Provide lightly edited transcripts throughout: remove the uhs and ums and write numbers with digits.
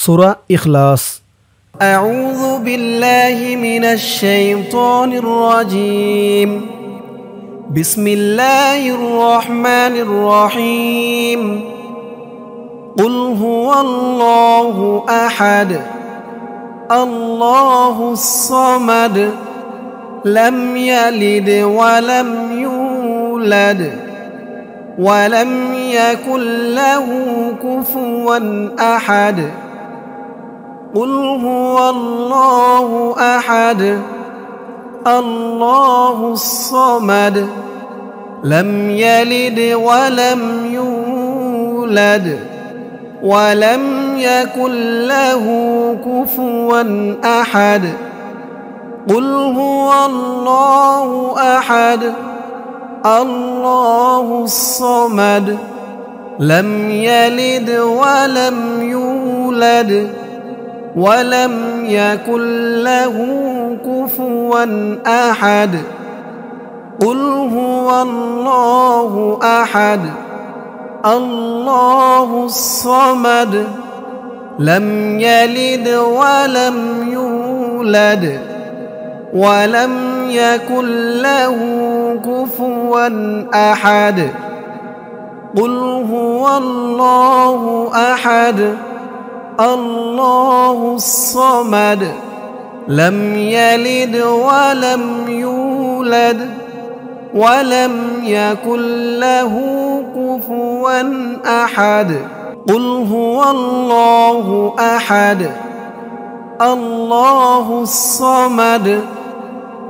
সূরা ইখলাস। أعوذ بالله من الشيطان الرجيم. بسم الله الرحمن الرحيم. قل هو الله أحد الله الصمد لم يلد ولم يولد ولم يكن له كفوا أحد. قل هو الله أحد الله الصمد لم يلد ولم يولد ولم يكن له كفوا أحد. قل هو الله أحد الله الصمد لم يلد ولم يولد ولم يكن له كفوا أحد. قل هو الله أحد الله الصمد لم يلد ولم يولد ولم يكن له كفوا أحد. قل هو الله أحد الله الصمد لم يلد ولم يولد ولم يكن له كفوا أحد. قل هو الله أحد الله الصمد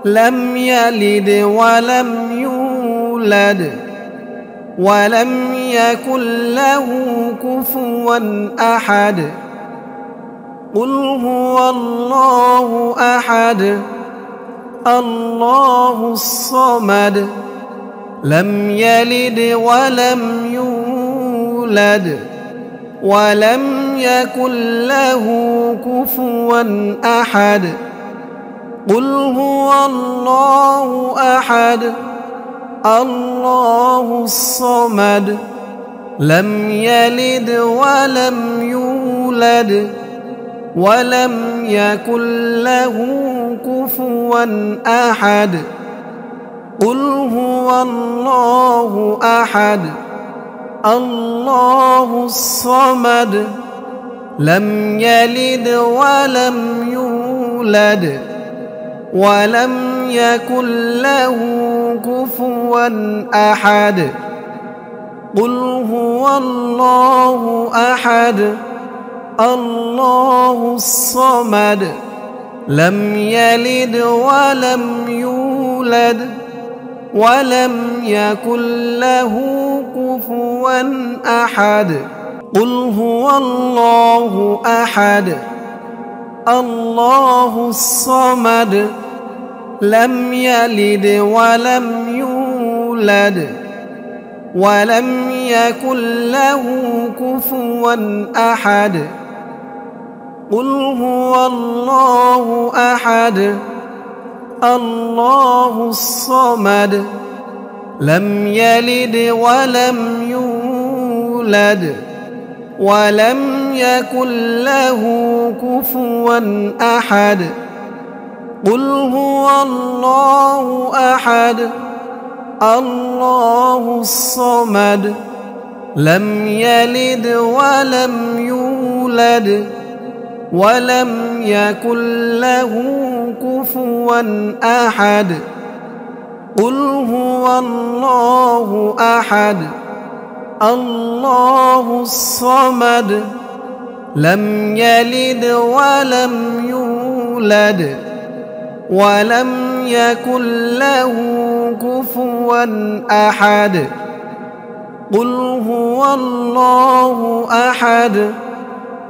لم يلد ولم يولد ولم يكن له كفوا أحد. قل هو الله أحد الله الصمد لم يلد ولم يولد ولم يكن له كفوا أحد. قل هو الله أحد الله الصمد لم يلد ولم يولد ولم يكن له كفوا أحد. قل هو الله أحد الله الصمد لم يلد ولم يولد ولم يكن له كفوا أحد. قل هو الله أحد الله الصمد لم يلد ولم يولد ولم يكن له كفوا أحد. قل هو الله أحد الله الصمد لم يلد ولم يولد ولم يكن له كفوا أحد. قل هو الله أحد الله الصمد لم يلد ولم يولد ولم يكن له كفوا أحد. قل هو الله أحد الله الصمد لم يلد ولم يولد ولم يكن له كفوا أحد. قل هو الله أحد الله الصمد لم يلد ولم يولد ولم يكن له كفوا أحد. قل هو الله أحد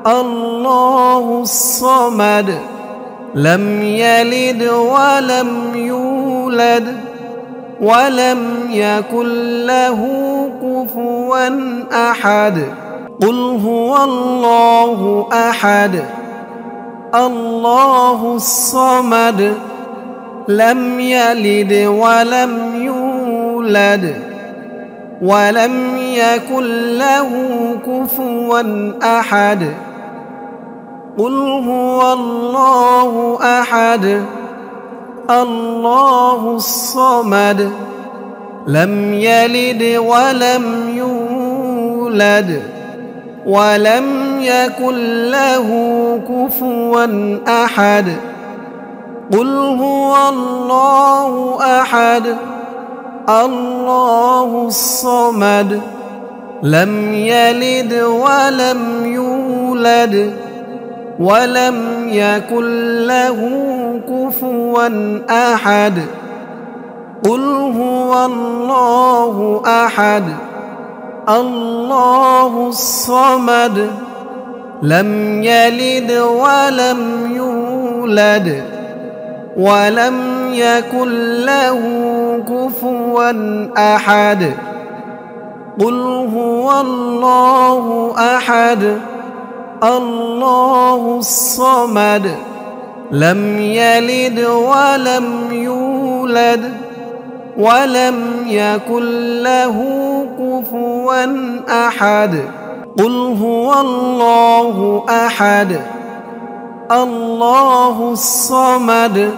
الله الصمد لم يلد ولم يولد ولم يكن له كفوا أحد. قل هو الله أحد الله الصمد لم يلد ولم يولد ولم يكن له كفوا أحد. قل هو الله أحد الله الصمد لم يلد ولم يولد ولم يكن له كفوا أحد قل هو الله أحد الله الصمد لم يلد ولم يولد ولم يكن له كفوا أحد قل هو الله أحد الله الصمد لم يلد ولم يولد ولم يكن له كفوا أحد قل هو الله أحد الله الصمد لم يلد ولم يولد ولم يكن له كفوا أحد قل هو الله أحد الله الصمد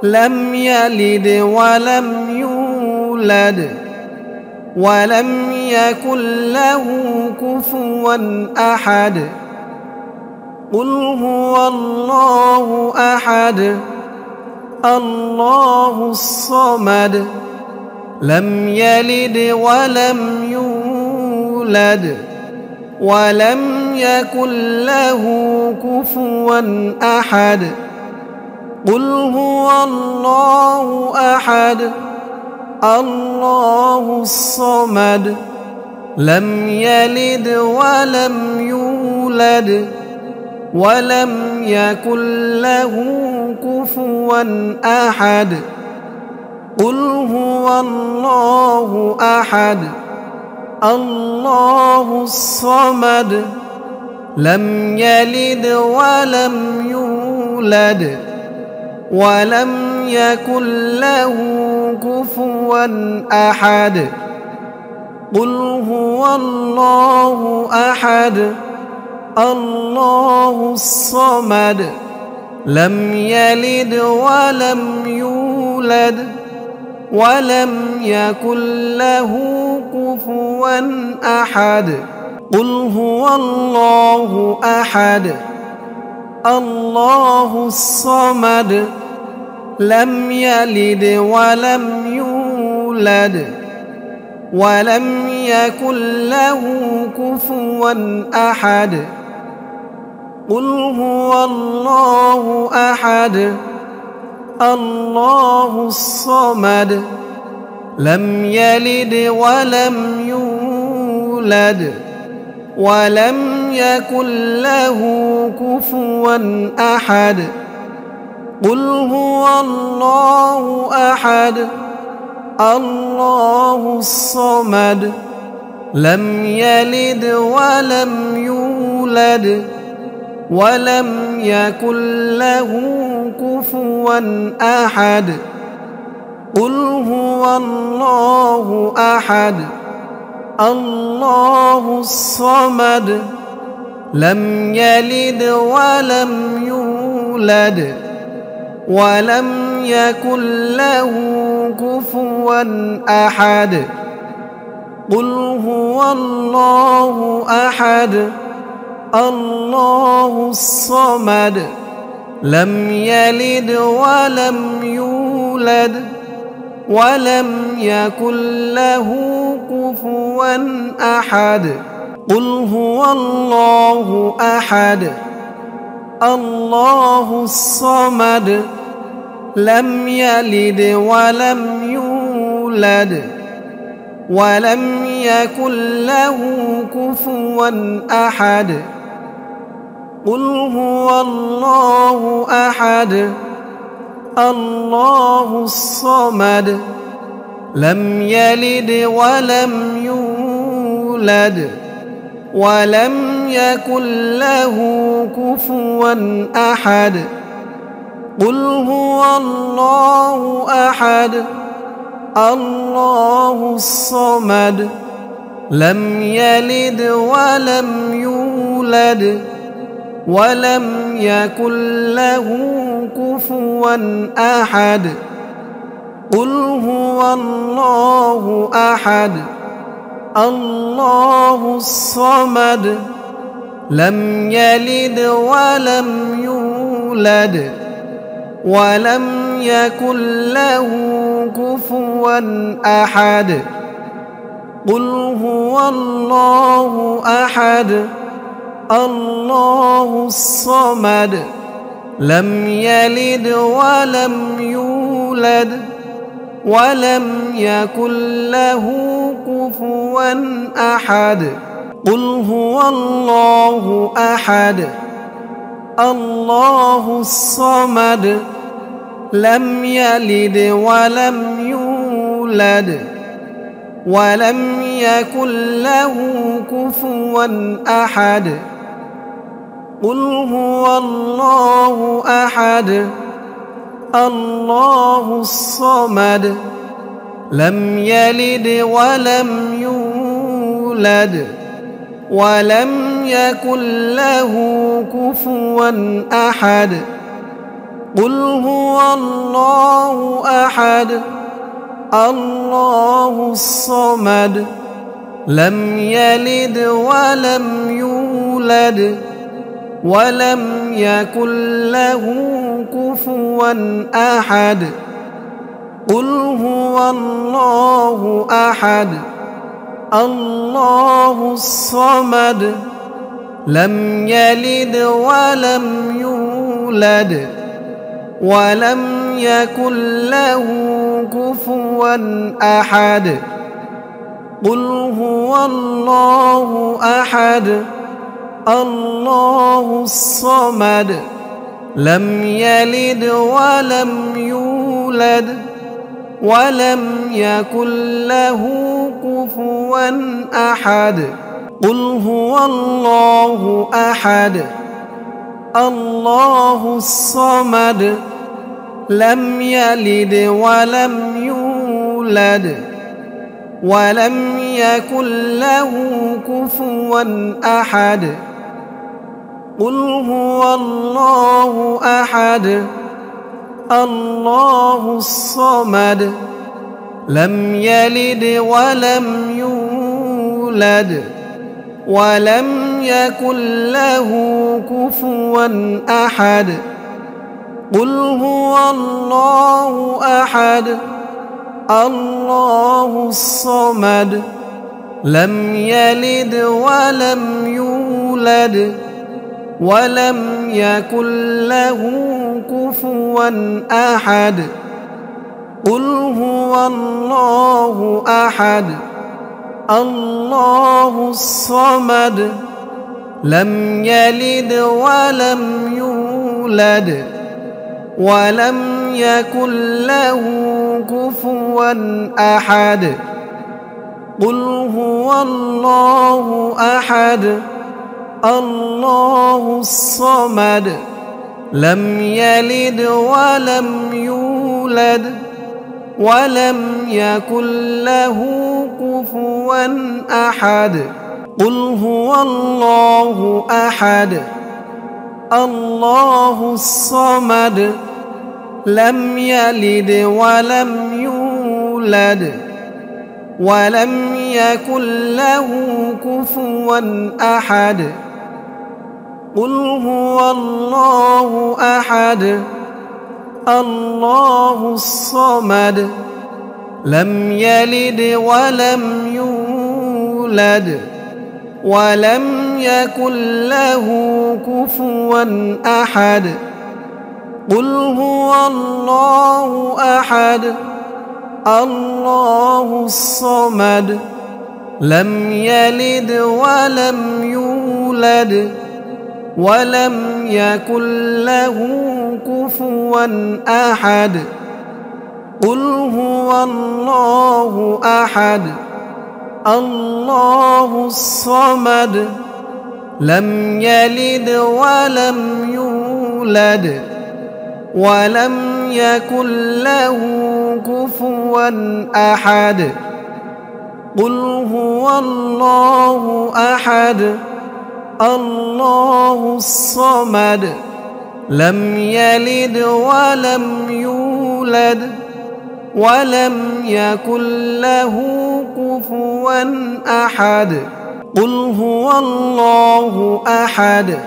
لم يلد ولم يولد ولم يكن له كفوا أحد قل هو الله أحد الله الصمد لم يلد ولم يولد ولم يكن له كفوا أحد قل هو الله أحد الله الصمد لم يلد ولم يولد ولم يكن له كفوا أحد قل هو الله أحد الله الصمد لم يلد ولم يولد ولم يكن له كفوا أحد قل هو الله أحد الله الصمد لم يلد ولم يولد ولم يكن له كفوا أحد قل هو الله أحد الله الصمد لم يلد ولم يولد ولم يكن له كفوا أحد قل هو الله أحد الله الصمد لم يلد ولم يولد ولم يكن له كفوا أحد قل هو الله أحد الله الصمد لم يلد ولم يولد ولم يكن له كفوا أحد قل هو الله أحد الله الصمد لم يلد ولم يولد ولم يكن له كفوا أحد قل هو الله أحد الله الصمد لم يلد ولم يولد ولم يكن له كفوا أحد قل هو الله أحد الله الصمد لم يلد ولم يولد ولم يكن له كفوا أحد قل هو الله أحد الله الصمد لم يلد ولم يولد ولم يكن له كفوا أحد قل هو الله أحد الله الصمد لم يلد ولم يولد ولم يكن له كفوا أحد. قل هو الله أحد الله الصمد لم يلد ولم يولد ولم يكن له كفوا أحد. قل هو الله أحد الله الصمد لم يلد ولم يولد ولم يكن له كفوا أحد. قل هو الله أحد الله الصمد لم يلد ولم يولد ولم يكن له كفوا أحد. قل هو الله أحد الله الصمد لم يلد ولم يولد ولم يكن له كفوا أحد. قل هو الله أحد الله الصمد لم يلد ولم يولد ولم يكن له كفوا أحد. قل هو الله أحد الله الصمد لم يلد ولم يولد ولم يكن له كفوا أحد. قل هو الله أحد الله الصمد لم يلد ولم يولد ولم يكن له كفوا أحد. قل هو الله أحد الله الصمد لم يلد ولم يولد ولم يكن له كفوا أحد. قل هو الله أحد الله الصمد لم يلد ولم يولد ولم يكن له كفوا أحد. قل هو الله أحد الله الصمد لم يلد ولم يولد ولم يكن له كفوا أحد. قل هو الله أحد الله الصمد لم يلد ولم يولد ولم يكن له كفوا أحد. قل هو الله أحد الله الصمد لم يلد ولم يولد ولم يكن له كفوا أحد. قل هو الله أحد الله الصمد لم يلد ولم يولد ولم يكن له كفوا أحد. قل هو الله أحد الله الصمد لم يلد ولم يولد ولم يكن له كفوا أحد. قل هو الله أحد الله الصمد لم يلد ولم يولد ولم يكن له كفوا أحد. قل هو الله أحد الله الصمد لم يلد ولم يولد ولم يكن له كفوا أحد. قل هو الله أحد الله الصمد لم يلد ولم يولد ولم يكن له كفوا أحد قل هو الله أحد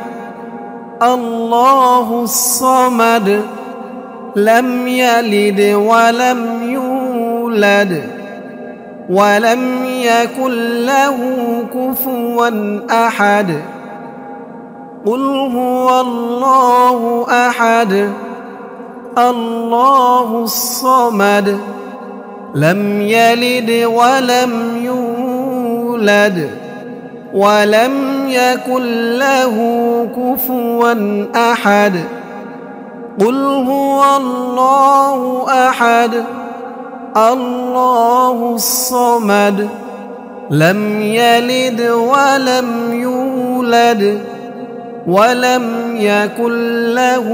الله الصمد لم يلد ولم يولد ولم يكن له كفوا أحد قل هو الله أحد الله الصمد لم يلد ولم يولد ولم يكن له كفوا أحد قل هو الله أحد الله الصمد لم يلد ولم يولد ولم يكن له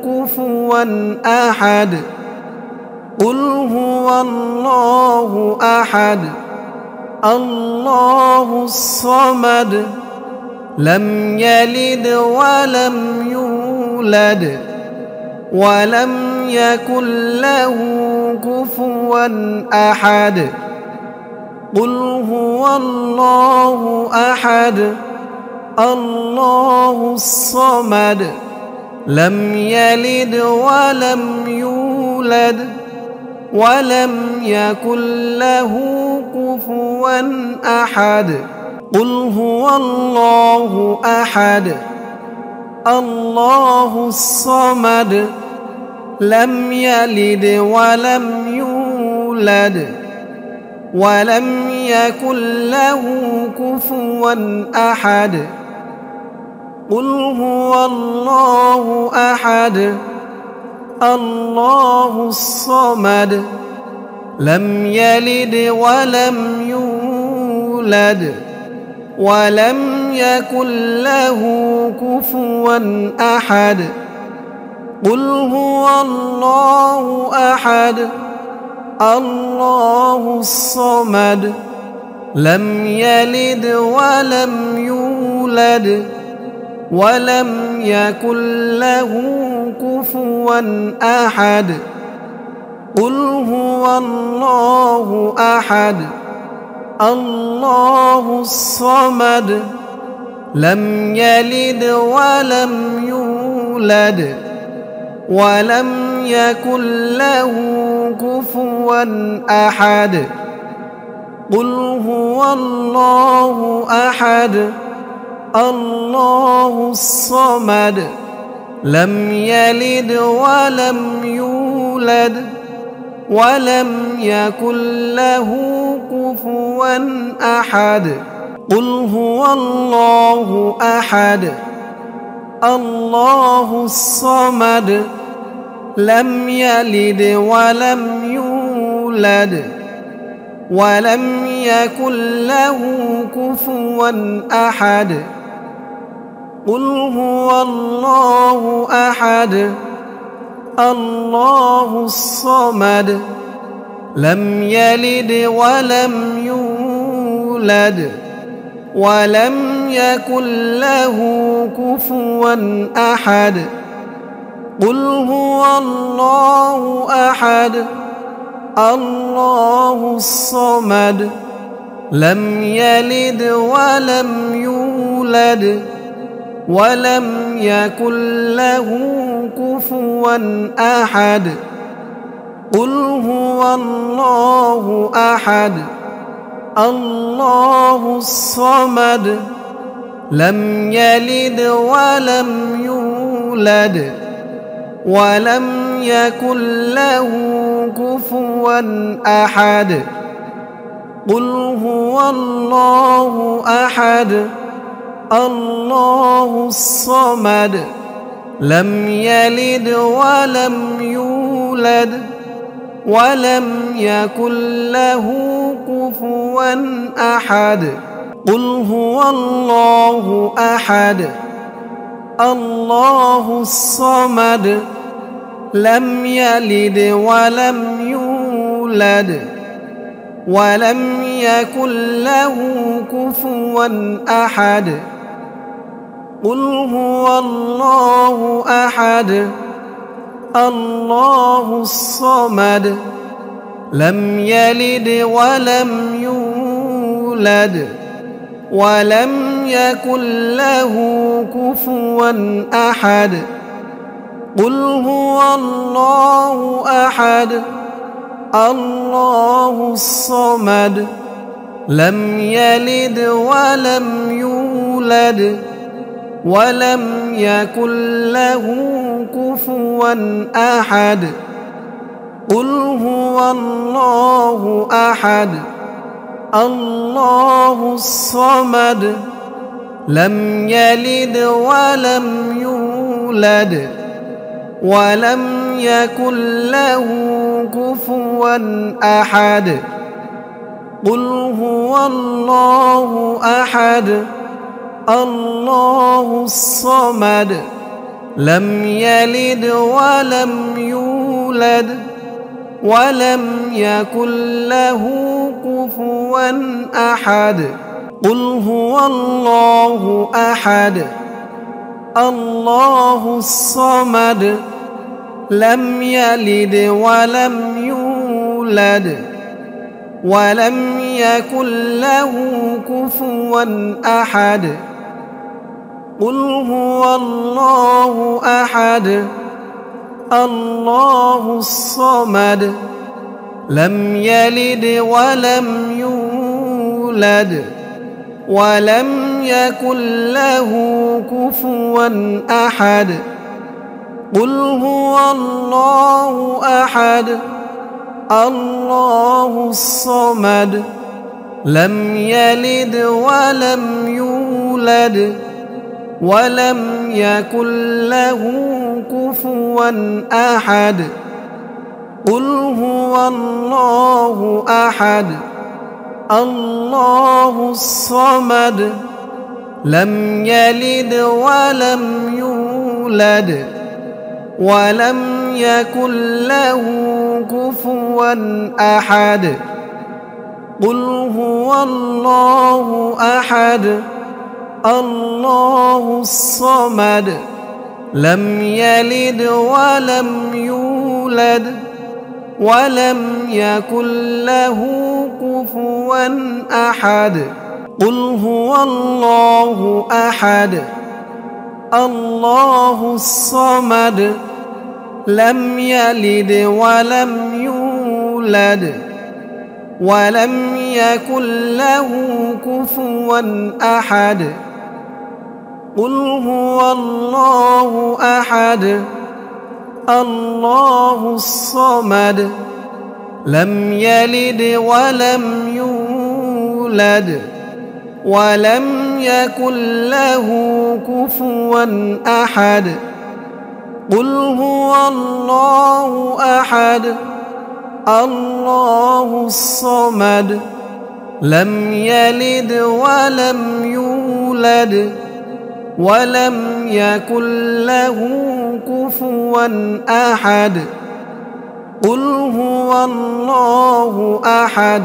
كفوا أحد قل هو الله أحد الله الصمد لم يلد ولم يولد ولم يكن له كفوا أحد قل هو الله أحد الله الصمد لم يلد ولم يولد ولم يكن له كفوا أحد قل هو الله أحد الله الصمد لم يلد ولم يولد ولم يكن له كفوا أحد قل هو الله أحد الله الصمد لم يلد ولم يولد ولم يكن له كفوا أحد قل هو الله أحد الله الصمد لم يلد ولم يولد ولم يكن له كفوا أحد قل هو الله أحد الله الصمد لم يلد ولم يولد ولم يكن له كفوا أحد قل هو الله أحد الله الصمد لم يلد ولم يولد ولم يكن له كفوا أحد قل هو الله أحد الله الصمد لم يلد ولم يولد ولم يكن له كفوا أحد قل هو الله أحد الله الصمد لم يلد ولم يولد ولم يكن له كفوا أحد قل هو الله أحد الله الصمد لم يلد ولم يولد ولم يكن له كفوا أحد قل هو الله أحد الله الصمد لم يلد ولم يولد ولم يكن له كفوا أحد قل هو الله أحد الله الصمد لم يلد ولم يولد ولم يكن له كفوا أحد قل هو الله أحد الله الصمد لم يلد ولم يولد ولم يكن له كفوا أحد قل هو الله أحد الله الصمد لم يلد ولم يولد ولم يكن له كفوا أحد قل هو الله أحد الله الصمد لم يلد ولم يولد ولم يكن له كفوا أحد قل هو الله أحد الله الصمد لم يلد ولم يولد ولم يكن له كفوا أحد قل هو الله أحد الله الصمد لم يلد ولم يولد ولم يكن له كفوا أحد قل هو الله أحد الله الصمد لم يلد ولم يولد ولم يكن له كفوا أحد قل هو الله أحد الله الصمد لم يلد ولم يولد ولم يكن له كفوا أحد قل هو الله أحد الله الصمد لم يلد ولم يولد ولم يكن له كفوا أحد قل هو الله أحد الله الصمد لم يلد ولم يولد ولم يكن له كفوا أحد قل هو الله أحد الله الصمد لم يلد ولم يولد ولم يكن له كفوا أحد قل هو الله أحد الله الصمد لم يلد ولم يولد ولم يكن له كفوا أحد قل هو الله أحد الله الصمد لم يلد ولم يولد ولم يكن له كفوا أحد قل هو الله أحد الله الصمد لم يلد ولم يولد ولم يكن له كفوا أحد قل هو الله أحد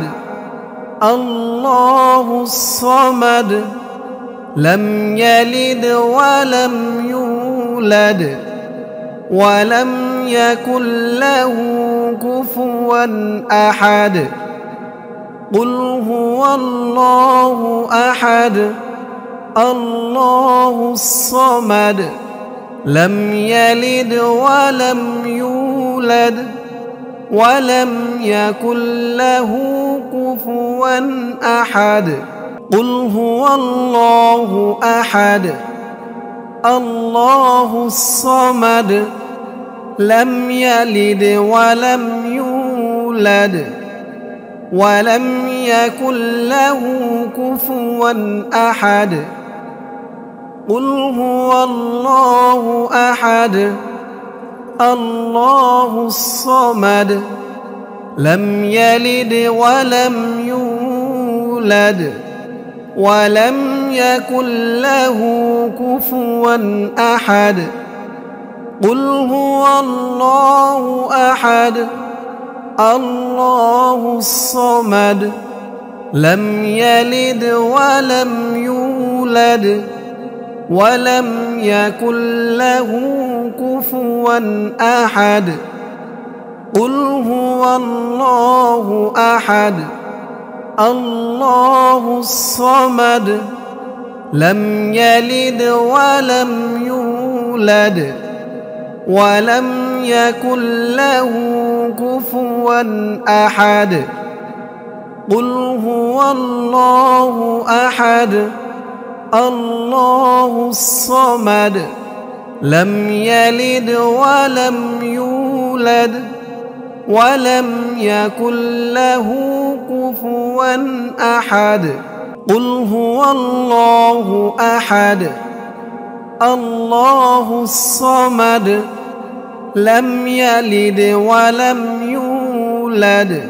الله الصمد لم يلد ولم يولد ولم يكن له كفوا أحد قل هو الله أحد الله الصمد لم يلد ولم يولد ولم يكن له كفوا أحد قل هو الله أحد الله الصمد لم يلد ولم يولد ولم يكن له كفوا أحد قل هو الله أحد الله الصمد لم يلد ولم يولد ولم يكن له كفوا أحد قل هو الله أحد الله الصمد لم يلد ولم يولد ولم يكن له كفوا أحد. قل هو الله أحد الله الصمد لم يلد ولم يولد ولم يكن له كفوا أحد. قل هو الله أحد الله الصمد لم يلد ولم يولد ولم يكن له كفوا أحد. قل هو الله أحد الله الصمد لم يلد ولم يولد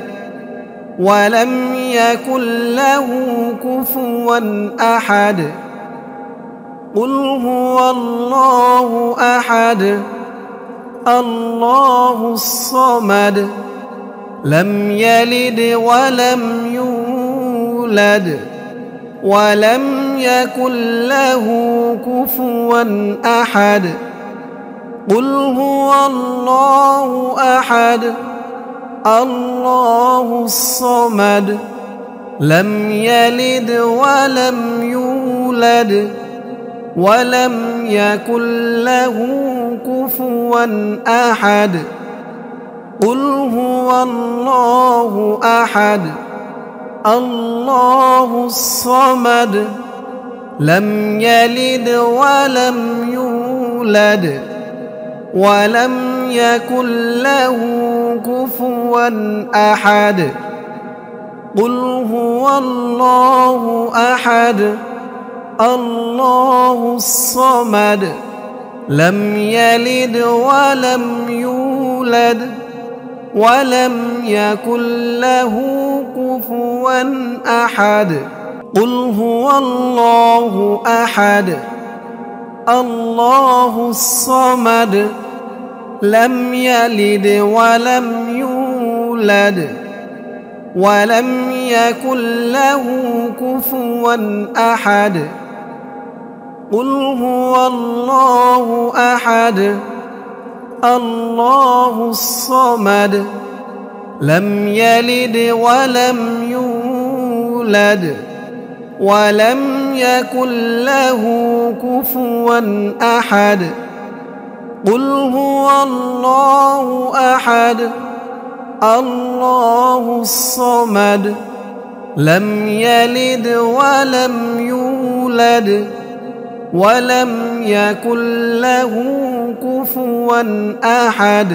ولم يكن له كفوا أحد. قل هو الله أحد الله الصمد لم يلد ولم يولد ولم يكن له كفوا أحد. قل هو الله أحد الله الصمد لم يلد ولم يولد ولم يكن له كفوا أحد. قل هو الله أحد الله الصمد لم يلد ولم يولد ولم يكن له كفوا أحد. قل هو الله أحد الله الصمد لم يلد ولم يولد ولم يكن له كفوا أحد. قل هو الله أحد الله الصمد لم يلد ولم يولد ولم يكن له كفوا أحد. قل هو الله أحد الله الصمد لم يلد ولم يولد ولم يكن له كفوا أحد. قل هو الله أحد الله الصمد لم يلد ولم يولد ولم يكن له كفوا أحد.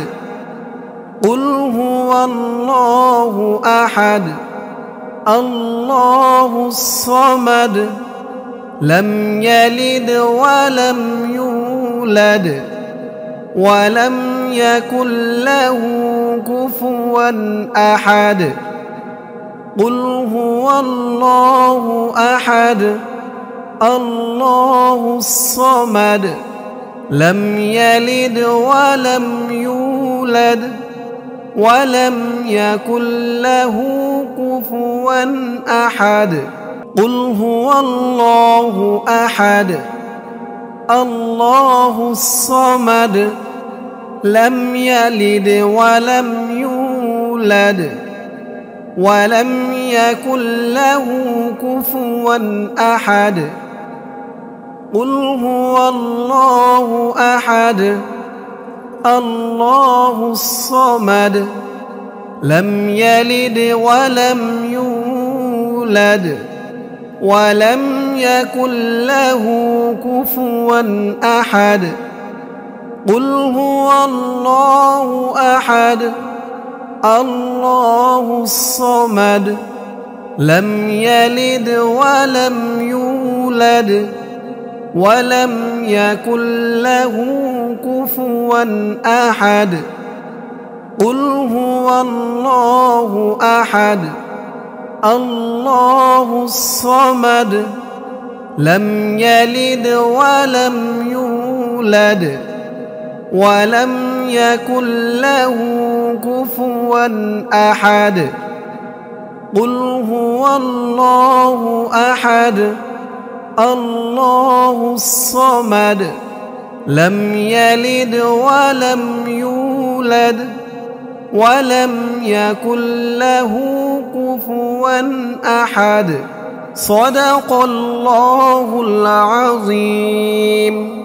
قل هو الله أحد الله الصمد لم يلد ولم يولد ولم يكن له كفوا أحد. قل هو الله أحد الله الصمد لم يلد ولم يولد ولم يكن له كفوا أحد. قل هو الله أحد الله الصمد لم يلد ولم يولد ولم يكن له كفوا أحد. قل هو الله أحد الله الصمد لم يلد ولم يولد ولم يكن له كفوا أحد. قل هو الله أحد الله الصمد لم يلد ولم يولد ولم يكن له كفوا أحد. قل هو الله أحد الله الصمد لم يلد ولم يولد ولم يكن له كفوا أحد. قل هو الله أحد الله الصمد لم يلد ولم يولد ولم يكن له كفوا أحد. صدق الله العظيم.